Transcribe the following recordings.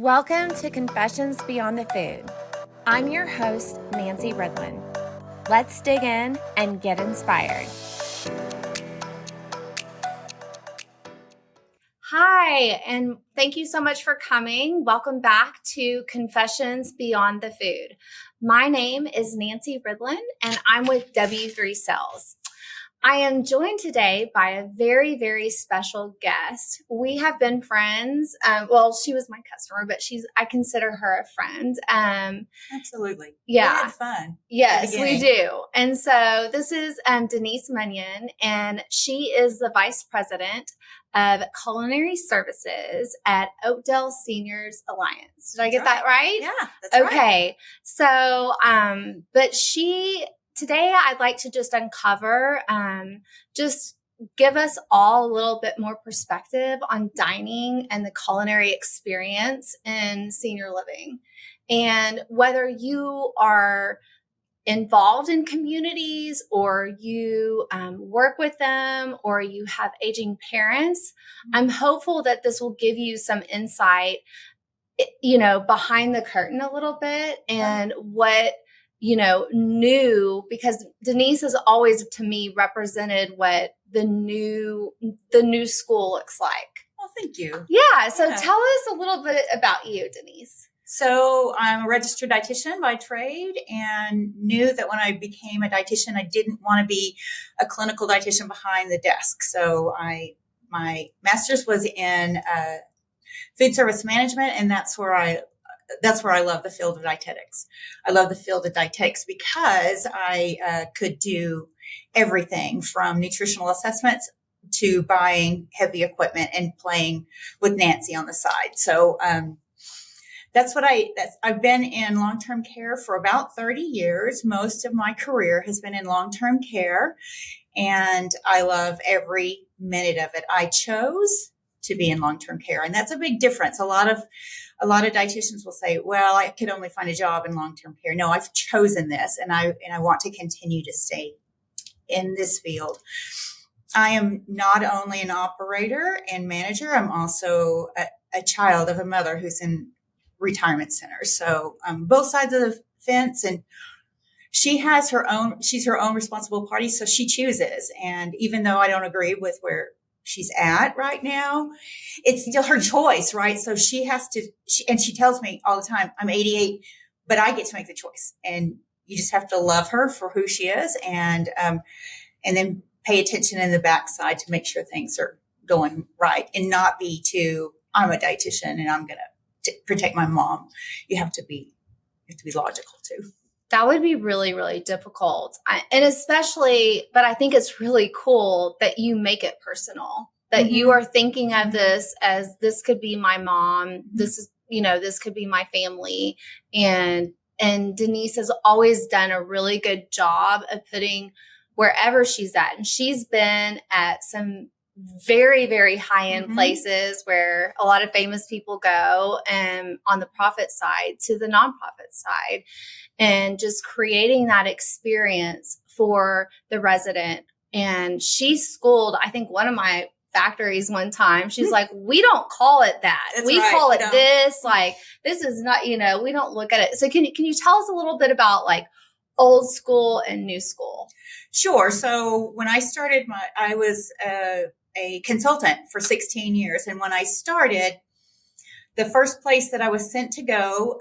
Welcome to Confessions Beyond the Food. I'm your host, Nancy Ridlen. Let's dig in and get inspired. Hi, and thank you so much for coming. Welcome back to Confessions Beyond the Food. My name is Nancy Ridlen, and I'm with W3 Cells. I am joined today by a very, very special guest. We have been friends. She was my customer, but I consider her a friend. Absolutely. Yeah. We had fun. Yes, we do. And so this is Denise Munion, and she is the Vice President of Culinary Services at Oakdale Seniors Alliance. Did I get that right? Yeah, that's right. Okay. So, today I'd like to just uncover, just give us all a little bit more perspective on dining and the culinary experience in senior living. And whether you are involved in communities or you work with them or you have aging parents, I'm hopeful that this will give you some insight, behind the curtain a little bit and what new, because Denise has always, to me, represented what the new school looks like. Well, thank you. Yeah. So tell us a little bit about you, Denise. So I'm a registered dietitian by trade and knew that when I became a dietitian, I didn't want to be a clinical dietitian behind the desk. So my master's was in food service management, and that's where I love the field of dietetics. I love the field of dietetics because I could do everything from nutritional assessments to buying heavy equipment and playing with Nancy on the side. So I've been in long-term care for about 30 years. Most of my career has been in long-term care, and I love every minute of it. I chose to be in long-term care, and that's a big difference. A lot of dietitians will say, well, I could only find a job in long-term care. No, I've chosen this, and I want to continue to stay in this field. I am not only an operator and manager, I'm also a child of a mother who's in retirement center. So both sides of the fence, and she's her own responsible party. So she chooses. And even though I don't agree with where she's at right now, it's still her choice, right? So she has to, and she tells me all the time, I'm 88, but I get to make the choice. And you just have to love her for who she is, and then pay attention in the backside to make sure things are going right, and not be too, I'm a dietitian and I'm going to protect my mom. You have to be logical too. That would be really, really difficult. But I think it's really cool that you make it personal, that you are thinking of this as this could be my mom. This is, this could be my family. And Denise has always done a really good job of putting wherever she's at. And she's been at some very, very high-end places where a lot of famous people go, and on the profit side to the nonprofit side, and just creating that experience for the resident. And she schooled, I think, one of my factories one time. She's like, we don't call it that. We call it this. Like, this is not, we don't look at it. So can you tell us a little bit about like old school and new school? Sure. So when I started I was a consultant for 16 years. And when I started, the first place that I was sent to go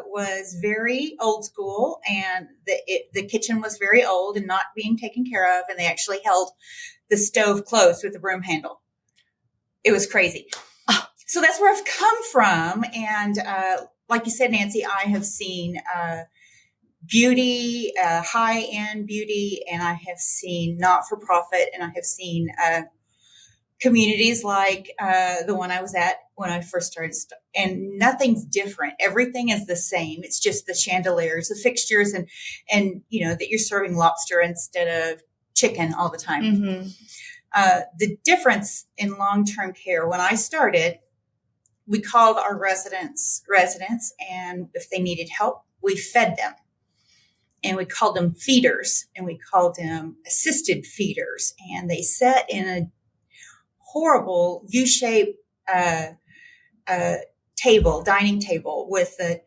was very old school, and the kitchen was very old and not being taken care of. And they actually held the stove closed with a broom handle. It was crazy. So that's where I've come from. And like you said, Nancy, I have seen beauty, high-end beauty, and I have seen not-for-profit, and I have seen communities like the one I was at when I first started, and nothing's different. Everything is the same. It's just the chandeliers, the fixtures, and that you're serving lobster instead of chicken all the time. The difference in long-term care, when I started, we called our residents, and if they needed help, we fed them. And we called them feeders, and we called them assisted feeders. And they sat in a horrible U-shaped dining table with the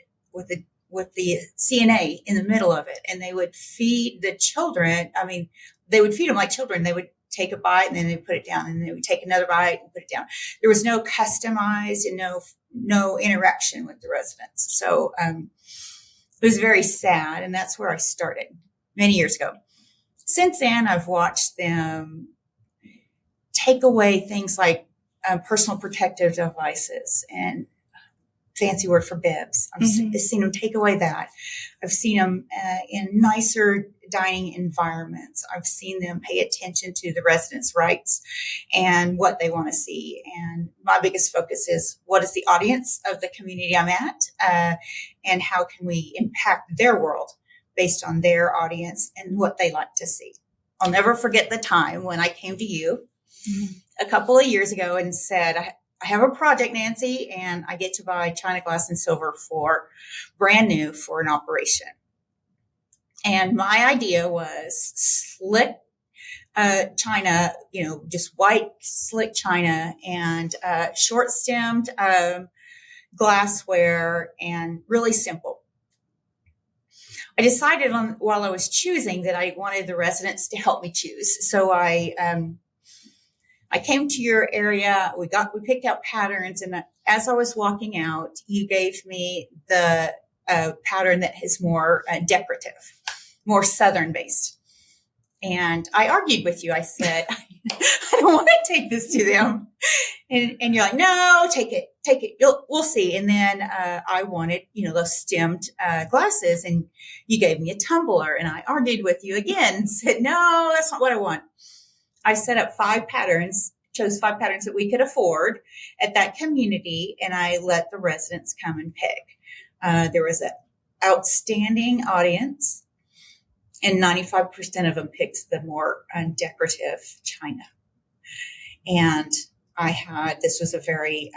CNA in the middle of it. And they would feed the children. I mean, they would feed them like children. They would take a bite and then they put it down, and they would take another bite and put it down. There was no customized and no interaction with the residents. So it was very sad. And that's where I started many years ago. Since then, I've watched them take away things like personal protective devices and fancy word for bibs. I've seen them take away that. I've seen them in nicer dining environments. I've seen them pay attention to the residents' rights and what they want to see. And my biggest focus is, what is the audience of the community I'm at, and how can we impact their world based on their audience and what they like to see. I'll never forget the time when I came to you a couple of years ago and said, I have a project, Nancy, and I get to buy china, glass, and silver for brand new for an operation. And my idea was slick china, just white slick china, and short stemmed glassware, and really simple. I decided while I was choosing that I wanted the residents to help me choose. So I came to your area. We picked out patterns, and as I was walking out, you gave me the pattern that is more decorative, more Southern based. And I argued with you. I said, I don't want to take this to them. And you're like, no, take it. We'll see. And then I wanted, those stemmed glasses, and you gave me a tumbler, and I argued with you again and said, no, that's not what I want. I set up 5 patterns, chose 5 patterns that we could afford at that community, and I let the residents come and pick. There was an outstanding audience, and 95% of them picked the more decorative china. And this was a very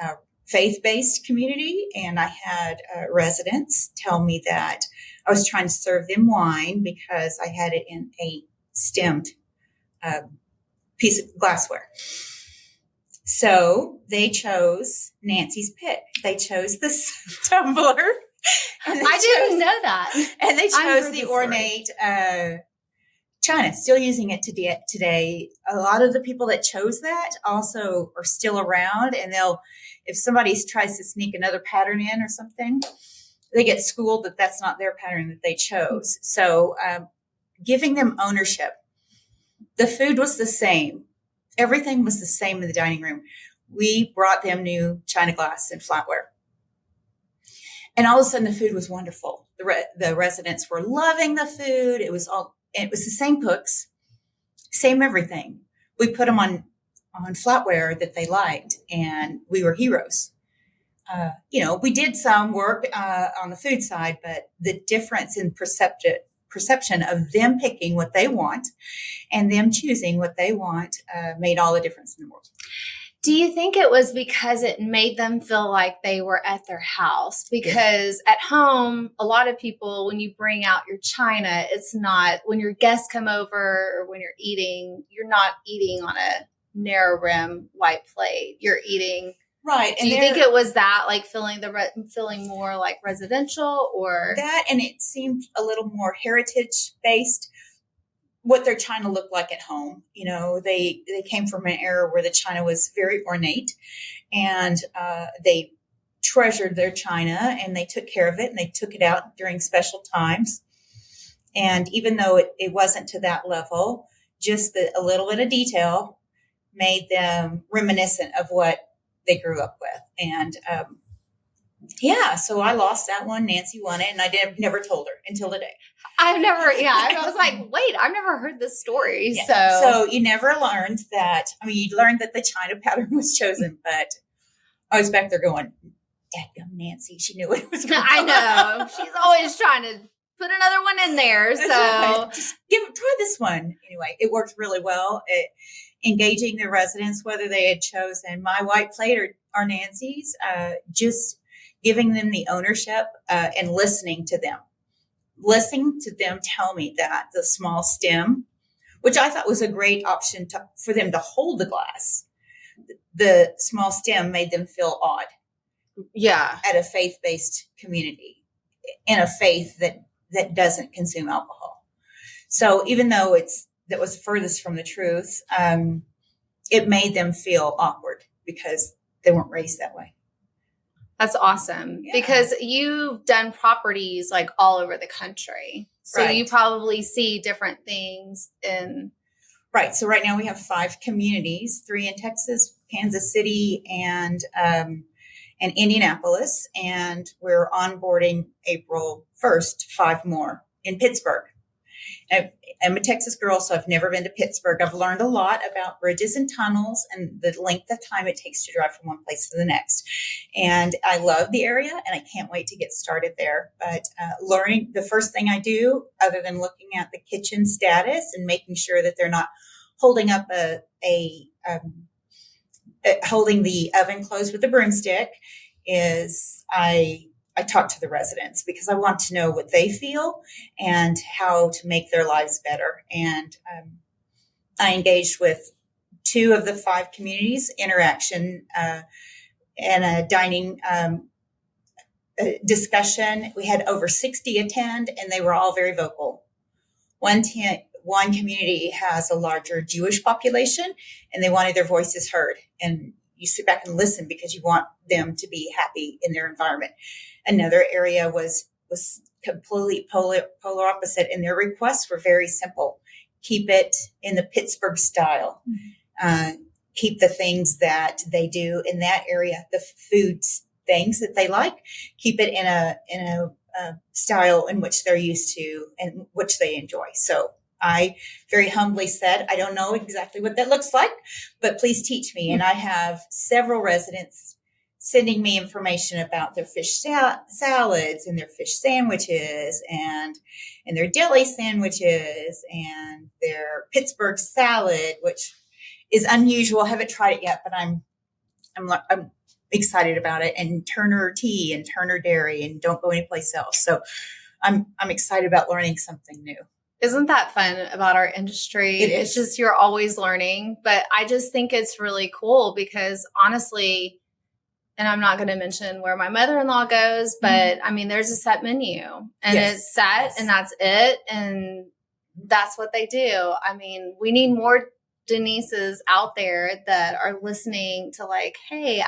faith-based community, and I had residents tell me that I was trying to serve them wine because I had it in a stemmed piece of glassware. So they chose Nancy's pick. They chose the tumbler. I didn't know that. And they chose the ornate china, still using it today. A lot of the people that chose that also are still around, and if somebody tries to sneak another pattern in or something, they get schooled that that's not their pattern that they chose. So giving them ownership. The food was the same. Everything was the same in the dining room. We brought them new china, glass, and flatware. And all of a sudden, the food was wonderful. The residents were loving the food. It was the same cooks, same everything. We put them on flatware that they liked, and we were heroes. We did some work on the food side, but the difference in perception of them picking what they want and them choosing what they want made all the difference in the world. Do you think it was because it made them feel like they were at their house? Because at home, a lot of people, when you bring out your china, it's not, when your guests come over or when you're not eating on a narrow rim white plate. You're eating. Right. Do you think it was that, like feeling more like residential, or that? And it seemed a little more heritage based. What their china looked like at home. They came from an era where the china was very ornate, and they treasured their china, and they took care of it, and they took it out during special times. And even though it wasn't to that level, just a little bit of detail made them reminiscent of what they grew up with. And so I lost that one. Nancy won it, and I never told her until today. I was like, wait, I've never heard this story. Yeah. So you never learned that. I mean, you learned that the china pattern was chosen, but I was back there going, dadgum Nancy, she knew what it was going on. I know. She's always trying to put another one in there. So just try this one. Anyway, it worked really well. Engaging the residents, whether they had chosen my white plate or Nancy's, just giving them the ownership and listening to them tell me that the small stem, which I thought was a great option for them to hold the glass, the small stem made them feel odd. Yeah. at a faith-based community, in a faith that doesn't consume alcohol. So even though that was furthest from the truth, it made them feel awkward because they weren't raised that way. That's awesome because you've done properties like all over the country. So you probably see different things in. Right. So right now we have 5 communities, 3 in Texas, Kansas City, and Indianapolis. And we're onboarding April 1st, 5 more in Pittsburgh. I'm a Texas girl, so I've never been to Pittsburgh. I've learned a lot about bridges and tunnels and the length of time it takes to drive from one place to the next. And I love the area, and I can't wait to get started there. But learning, the first thing I do, other than looking at the kitchen status and making sure that they're not holding up holding the oven closed with a broomstick, is I talk to the residents because I want to know what they feel and how to make their lives better. And I engaged with 2 of the 5 communities, interaction and a dining discussion. We had over 60 attend, and they were all very vocal. One community has a larger Jewish population, and they wanted their voices heard. And you sit back and listen because you want them to be happy in their environment. Another area was completely polar opposite, and their requests were very simple. Keep it in the Pittsburgh style. Keep the things that they do in that area, the food things that they like, keep it in a style in which they're used to and which they enjoy. So I very humbly said, I don't know exactly what that looks like, but please teach me. And I have several residents sending me information about their fish salads and their fish sandwiches and their deli sandwiches and their Pittsburgh salad, which is unusual. I haven't tried it yet, but I'm excited about it. And Turner Tea and Turner Dairy, and don't go anyplace else. So I'm excited about learning something new. Isn't that fun about our industry? It's just, you're always learning, but I just think it's really cool because honestly, and I'm not going to mention where my mother-in-law goes, but I mean, there's a set menu and it's set and that's it. And that's what they do. I mean, we need more Denises out there that are listening to like, hey,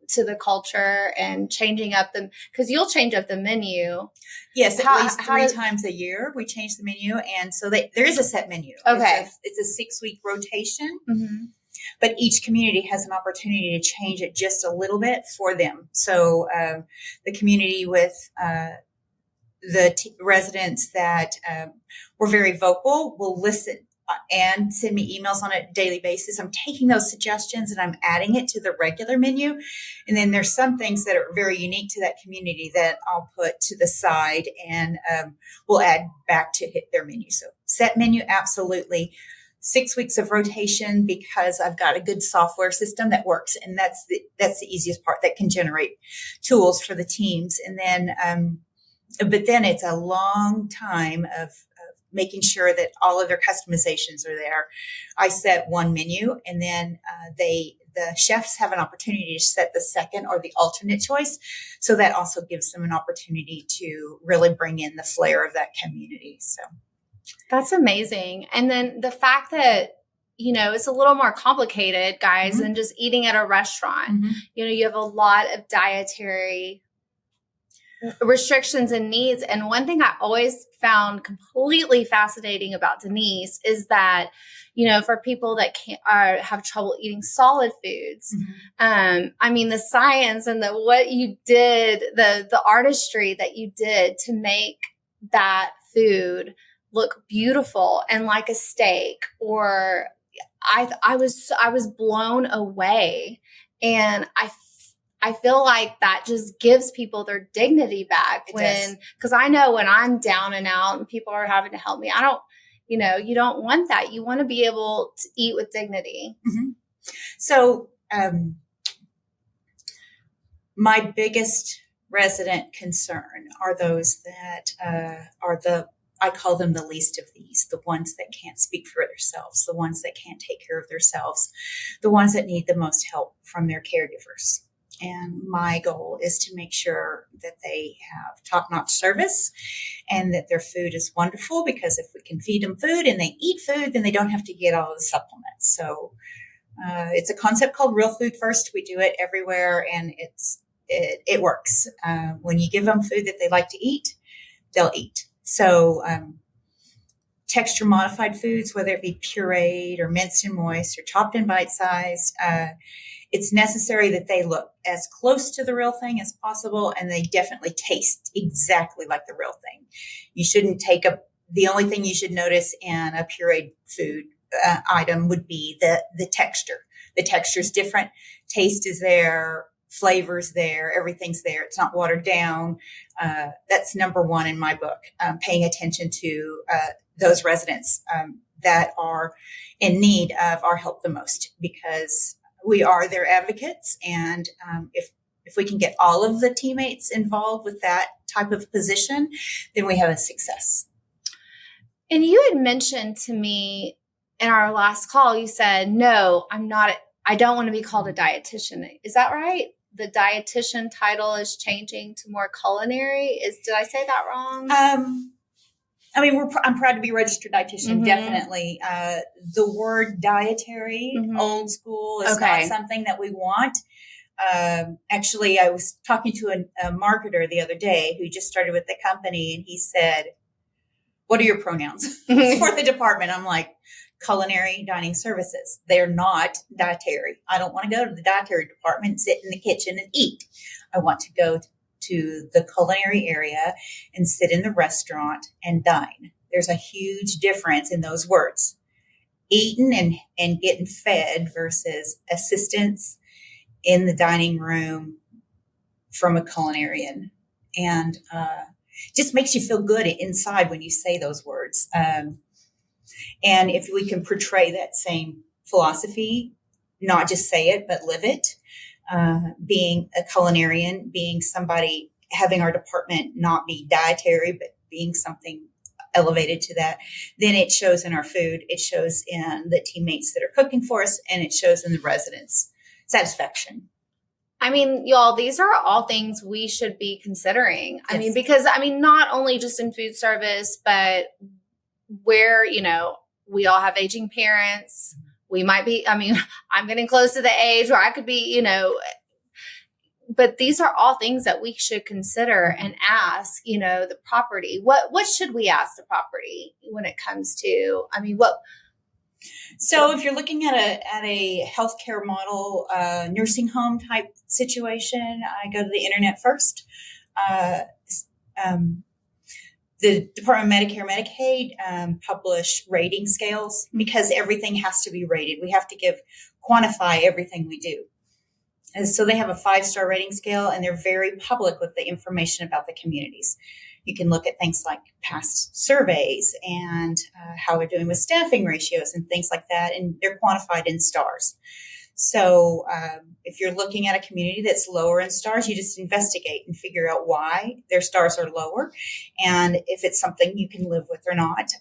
to the culture and changing up because you'll change up the menu. Yes, at least 3 times a year we change the menu. And so there is a set menu. Okay. It's a 6-week rotation, but each community has an opportunity to change it just a little bit for them. So the community with the residents that were very vocal will listen and send me emails on a daily basis. I'm taking those suggestions and I'm adding it to the regular menu. And then there's some things that are very unique to that community that I'll put to the side and we'll add back to hit their menu. So set menu, absolutely. 6 weeks of rotation because I've got a good software system that works. And that's the easiest part, that can generate tools for the teams. And then, but then it's a long time of making sure that all of their customizations are there. I set one menu, and then the chefs have an opportunity to set the second or the alternate choice. So that also gives them an opportunity to really bring in the flair of that community. So that's amazing. And then the fact that, it's a little more complicated, guys, than just eating at a restaurant. You have a lot of dietary restrictions and needs. And one thing I always found completely fascinating about Denise is that, for people that have trouble eating solid foods, I mean, the science and what you did, the artistry that you did to make that food look beautiful and like a steak, or I was blown away. And I feel like that just gives people their dignity back because I know when I'm down and out and people are having to help me, I don't, you don't want that. You want to be able to eat with dignity. So, my biggest resident concern are those that I call them the least of these, the ones that can't speak for themselves, the ones that can't take care of themselves, the ones that need the most help from their caregivers. And my goal is to make sure that they have top-notch service and that their food is wonderful, because if we can feed them food and they eat food, then they don't have to get all of the supplements. So it's a concept called Real Food First. We do it everywhere, and it works. When you give them food that they like to eat, they'll eat. So texture modified foods, whether it be pureed or minced and moist or chopped and bite-sized, it's necessary that they look as close to the real thing as possible, and they definitely taste exactly like the real thing. You shouldn't the only thing you should notice in a pureed food item would be the texture. The texture is different. Taste is there. Flavor's there. Everything's there. It's not watered down. That's number one in my book, paying attention to those residents that are in need of our help the most, because we are their advocates. And if we can get all of the teammates involved with that type of position, then we have a success. And you had mentioned to me in our last call, you said, no, I don't want to be called a dietitian. Is that right? The dietitian title is changing to more culinary. Did I say that wrong? I mean, I'm proud to be a registered dietitian. Definitely. The word dietary, old school, is not something that we want. Actually, I was talking to a marketer the other day who just started with the company, and he said, "What are your pronouns for the department?" I'm like, "Culinary dining services." They're not dietary. I don't want to go to the dietary department and sit in the kitchen and eat. I want to go to the culinary area and sit in the restaurant and dine. There's a huge difference in those words. Eating and getting fed versus assistance in the dining room from a culinarian. And just makes you feel good inside when you say those words. And if we can portray that same philosophy, not just say it, but live it, being a culinarian, being somebody, having our department not be dietary, but being something elevated to that, then it shows in our food, it shows in the teammates that are cooking for us, and it shows in the residents' satisfaction. I mean, y'all, these are all things we should be considering. Yes. I mean, because not only just in food service, but where, we all have aging parents. We might be, I'm getting close to the age where I could be, but these are all things that we should consider and ask, the property. What should we ask the property when it comes to, So if you're looking at a healthcare model, nursing home type situation, I go to the internet first. The Department of Medicare and Medicaid publish rating scales, because everything has to be rated. We have to quantify everything we do. And so they have a 5-star rating scale, and they're very public with the information about the communities. You can look at things like past surveys and how they're doing with staffing ratios and things like that, and they're quantified in stars. So if you're looking at a community that's lower in stars, you just investigate and figure out why their stars are lower, and if it's something you can live with or not.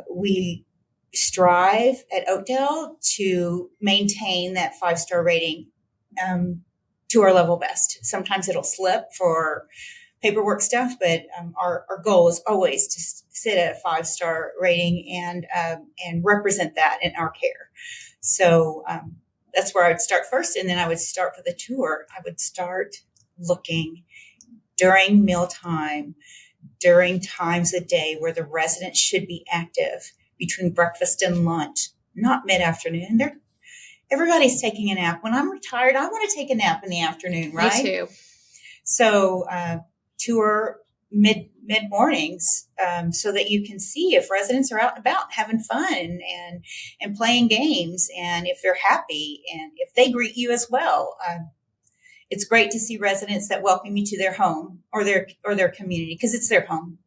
We strive at Oakdale to maintain that 5-star rating to our level best. Sometimes it'll slip for paperwork stuff, but our goal is always to sit at a 5-star rating and represent that in our care. So that's where I would start first, and then I would start with a tour. I would start looking during mealtime, during times of day where the residents should be active, between breakfast and lunch, not mid-afternoon. Everybody's taking a nap. When I'm retired, I want to take a nap in the afternoon, right? Me too. So tour mid-mornings so that you can see if residents are out and about having fun and playing games, and if they're happy and if they greet you as well. It's great to see residents that welcome you to their home or their community, because it's their home.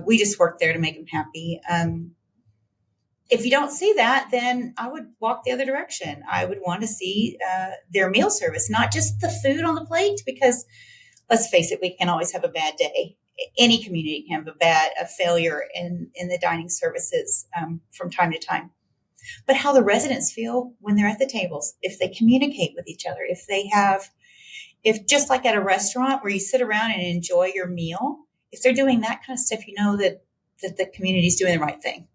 We just work there to make them happy. If you don't see that, then I would walk the other direction. I would want to see their meal service, not just the food on the plate, because let's face it, we can always have a bad day. Any community can have a failure in the dining services from time to time. but how the residents feel when they're at the tables, if they communicate with each other, if just like at a restaurant where you sit around and enjoy your meal, if they're doing that kind of stuff, that the community's doing the right thing.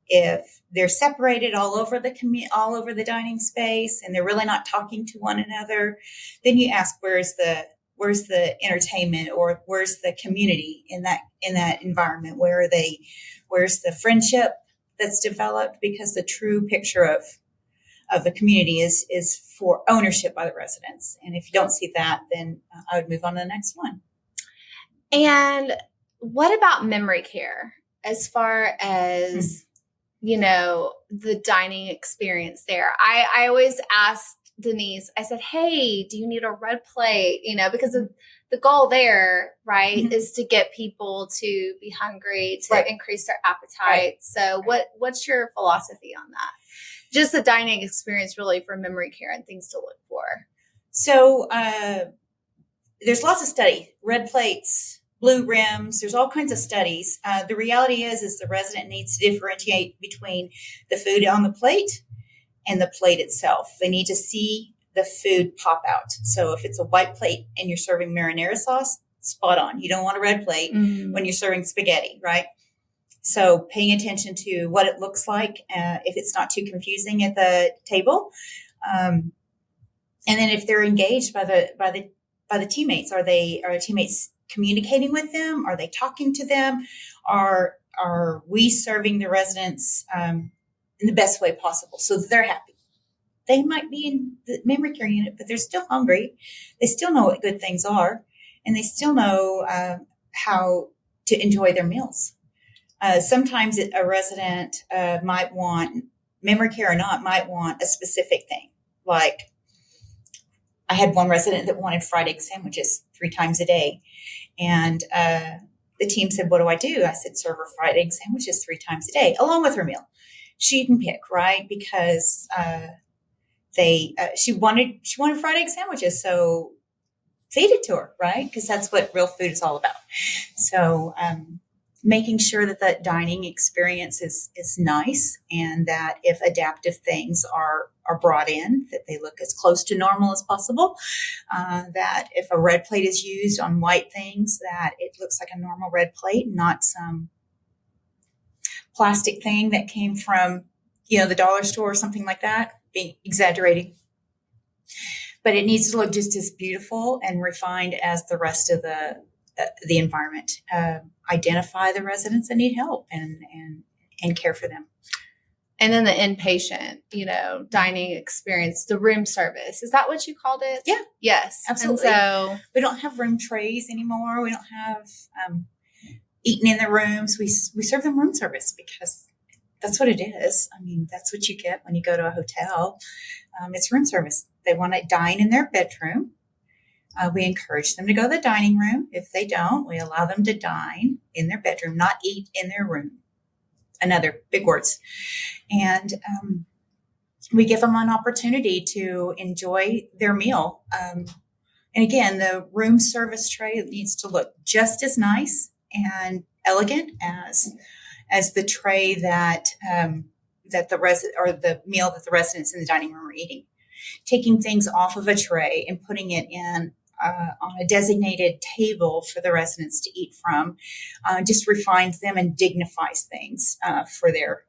If they're separated all over the dining space and they're really not talking to one another, then you ask, where's the entertainment, or where's the community in that environment? Where's the friendship that's developed? Because the true picture of the community is for ownership by the residents. And if you don't see that, then I would move on to the next one. And what about memory care as far as, the dining experience there? I always asked Denise, I said, hey, do you need a red plate? Because of the goal there, right, is to get people to be hungry, to increase their appetite. Right. So what's your philosophy on that? Just the dining experience really for memory care and things to look for. So there's lots of study, red plates, blue rims. There's all kinds of studies. The reality is the resident needs to differentiate between the food on the plate and the plate itself. They need to see the food pop out. So if it's a white plate and you're serving marinara sauce, spot on. You don't want a red plate when you're serving spaghetti, right? So paying attention to what it looks like, if it's not too confusing at the table. And then if they're engaged by the teammates, are the teammates communicating with them? Are they talking to them? Are we serving the residents in the best way possible so that they're happy? They might be in the memory care unit, but they're still hungry. They still know what good things are, and they still know how to enjoy their meals. Sometimes a resident might want, memory care or not, might want a specific thing. Like I had one resident that wanted fried egg sandwiches 3 times a day. And the team said, what do I do? I said, serve her fried egg sandwiches 3 times a day, along with her meal. She can pick, right? Because she wanted fried egg sandwiches. So feed it to her, right? Because that's what real food is all about. So making sure that dining experience is nice, and that if adaptive things are brought in, that they look as close to normal as possible. That if a red plate is used on white things, that it looks like a normal red plate, not some plastic thing that came from, the dollar store or something like that, being exaggerating. But it needs to look just as beautiful and refined as the rest of the environment. Identify the residents that need help and care for them. And then the inpatient, dining experience, the room service. Is that what you called it? Yeah. Yes. Absolutely. And so we don't have room trays anymore. We don't have eating in the rooms. We serve them room service because that's what it is. I mean, that's what you get when you go to a hotel. It's room service. They want to dine in their bedroom. We encourage them to go to the dining room. If they don't, we allow them to dine in their bedroom, not eat in their room. Another big words. And we give them an opportunity to enjoy their meal. And again, the room service tray needs to look just as nice and elegant as the tray that the meal that the residents in the dining room are eating. Taking things off of a tray and putting it in on a designated table for the residents to eat from just refines them and dignifies things for their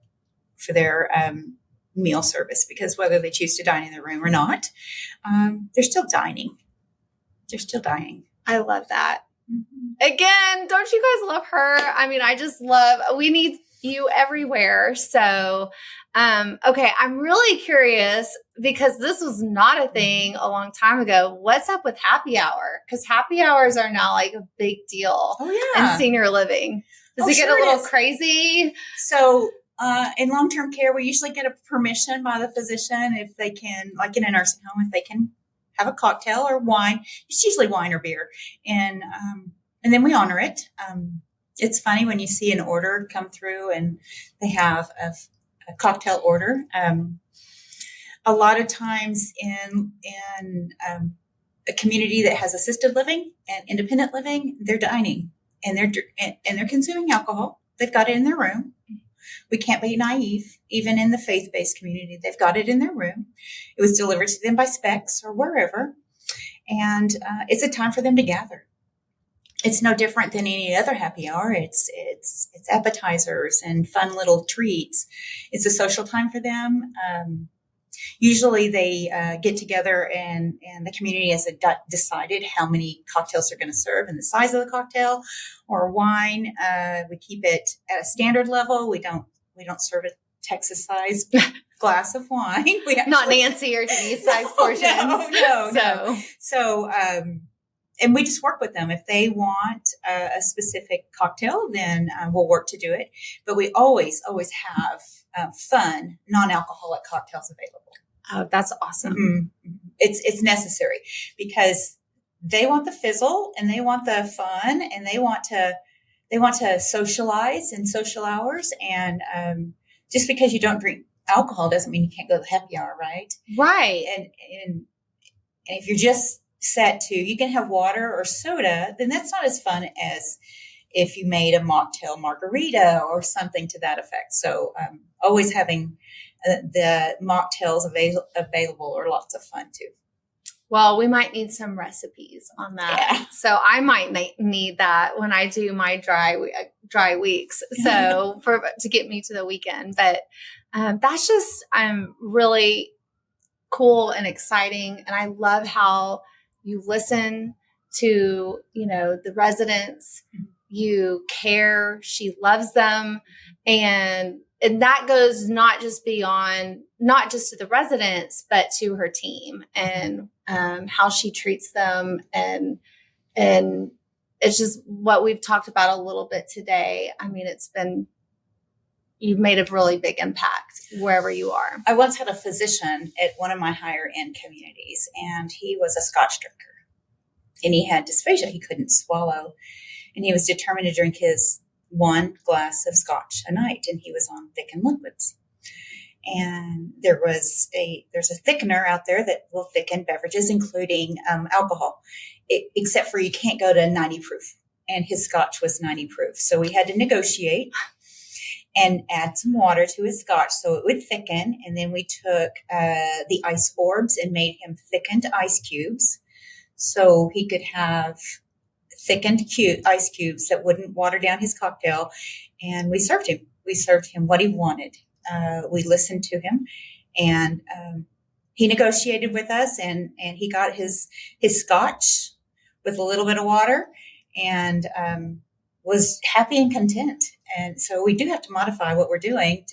meal service, because whether they choose to dine in the room or not, they're still dining. They're still dining. I love that. Mm-hmm. Again, don't you guys love her? I mean, we need you everywhere. So, okay, I'm really curious because this was not a thing a long time ago. What's up with happy hour? Because happy hours are now like a big deal in senior living. Does it get a little crazy? So, in long-term care, we usually get a permission by the physician if they can, like in a nursing home, if they can have a cocktail or wine. It's usually wine or beer. And then we honor it. It's funny when you see an order come through and they have a cocktail order. A lot of times in a community that has assisted living and independent living, they're dining and they're consuming alcohol. They've got it in their room. we can't be naive. Even in the faith-based community, they've got it in their room. It was delivered to them by Specs or wherever. And it's a time for them to gather. It's no different than any other happy hour. It's appetizers and fun little treats. It's a social time for them. Usually they get together and the community has decided how many cocktails they're going to serve and the size of the cocktail or wine. We keep it at a standard level. We don't serve a Texas size glass of wine. Not Nancy or Denise size portions. No. So, and we just work with them. If they want a specific cocktail, then we'll work to do it. But we always have fun, non-alcoholic cocktails available. Oh, that's awesome. Mm-hmm. It's necessary because they want the fizzle and they want the fun and they want to socialize in social hours. And just because you don't drink alcohol doesn't mean you can't go to the happy hour, right? Right. And if you're just set to, you can have water or soda, then that's not as fun as if you made a mocktail margarita or something to that effect. So always having the mocktails available are lots of fun too. Well, we might need some recipes on that. Yeah. So I might need that when I do my dry weeks. So to get me to the weekend, but that's just really cool and exciting. And I love how you listen to, the residents, you care, she loves them. And that goes not just to the residents, but to her team and how she treats them. And it's just what we've talked about a little bit today. I mean, you've made a really big impact wherever you are. I once had a physician at one of my higher end communities, and he was a Scotch drinker. And he had dysphagia. He couldn't swallow. And he was determined to drink his one glass of Scotch a night. And he was on thickened liquids. And there's a thickener out there that will thicken beverages, including alcohol, except for you can't go to 90 proof. And his Scotch was 90 proof. So we had to negotiate and add some water to his Scotch so it would thicken. And then we took the ice orbs and made him thickened ice cubes so he could have thickened ice cubes that wouldn't water down his cocktail. And we served him. We served him what he wanted. We listened to him, and he negotiated with us, and he got his Scotch with a little bit of water and was happy and content. And so we do have to modify what we're doing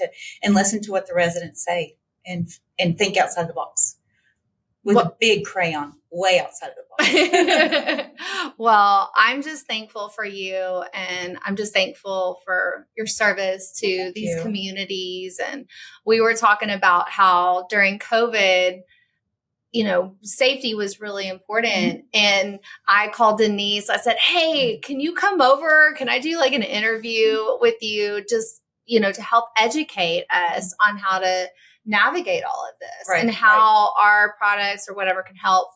and listen to what the residents say and think outside the box with a big crayon way outside of the box. Well, I'm just thankful for you, and I'm just thankful for your service to these communities. And we were talking about how during COVID, safety was really important. Mm-hmm. And I called Denise. I said, hey, can you come over? Can I do like an interview with you just, to help educate us on how to navigate all of this and how our products or whatever can help,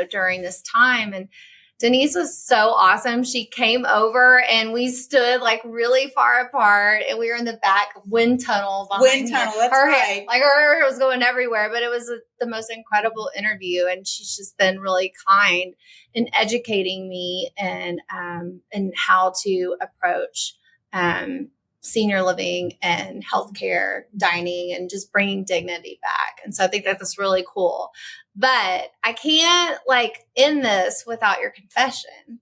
during this time. And Denise was so awesome. She came over and we stood like really far apart, and we were in the back wind tunnel behind her. That's right. Like her hair was going everywhere, but it was the most incredible interview. And she's just been really kind in educating me and how to approach senior living and healthcare dining and just bringing dignity back. And so I think that's really cool. But I can't end this without your confession.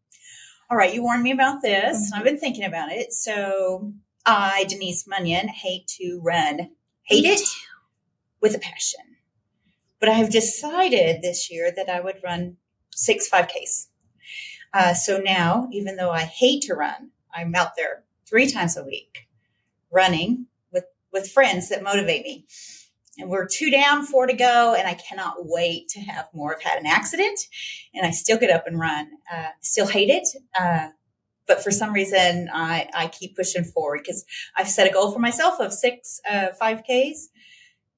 All right. You warned me about this. Mm-hmm. I've been thinking about it. So I, Denise Munion, hate to run. Hate it with a passion. But I have decided this year that I would run 6 5Ks. So now, even though I hate to run, I'm out there 3 times a week running with friends that motivate me. And we're 2 down, 4 to go. And I cannot wait to have more. I've had an accident and I still get up and run. Still hate it. But for some reason, I keep pushing forward because I've set a goal for myself of 6 5Ks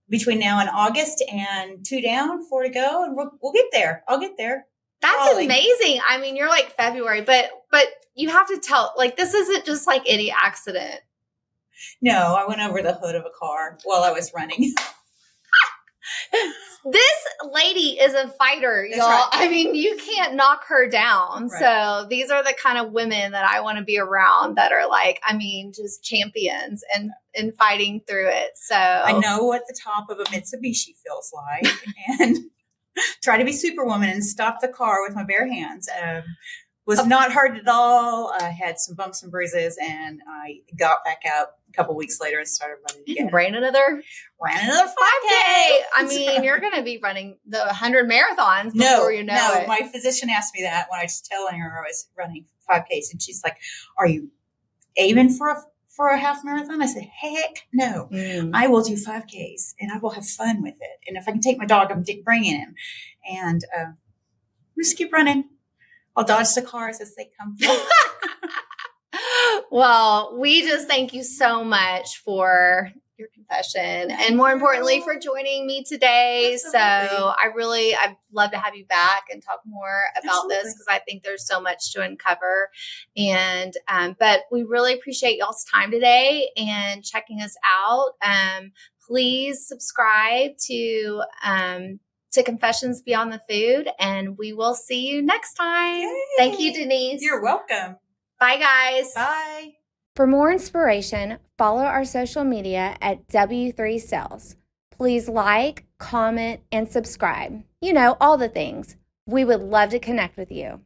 between now and August, and 2 down, 4 to go. And we'll get there. I'll get there. That's amazing. I mean, you're like February, but you have to tell, this isn't just like any accident. No, I went over the hood of a car while I was running. This lady is a fighter, That's y'all. right. I mean, you can't knock her down. Right. So these are the kind of women that I want to be around that are like, I mean, just champions and fighting through it. So I know what the top of a Mitsubishi feels like and try to be Superwoman and stop the car with my bare hands. Was not hard at all. I had some bumps and bruises, and I got back out a couple weeks later and started running again. ran another 5K. I mean, you're going to be running the 100 marathons before you know it. My physician asked me that when I was telling her I was running 5Ks, and she's like, "Are you aiming for a half marathon?" I said, "Heck no. I will do 5Ks, and I will have fun with it. And if I can take my dog, I'm bringing him. And just keep running. I'll dodge the cars as they come forward." Well, we just thank you so much for your confession and more importantly for joining me today. Absolutely. So I'd love to have you back and talk more about this because I think there's so much to uncover. And, but we really appreciate y'all's time today and checking us out. Please subscribe to Confessions Beyond the Food, and we will see you next time. Yay. Thank you, Denise. You're welcome. Bye, guys. Bye. For more inspiration, follow our social media at W3Cells. Please like, comment, and subscribe. You know, all the things. We would love to connect with you.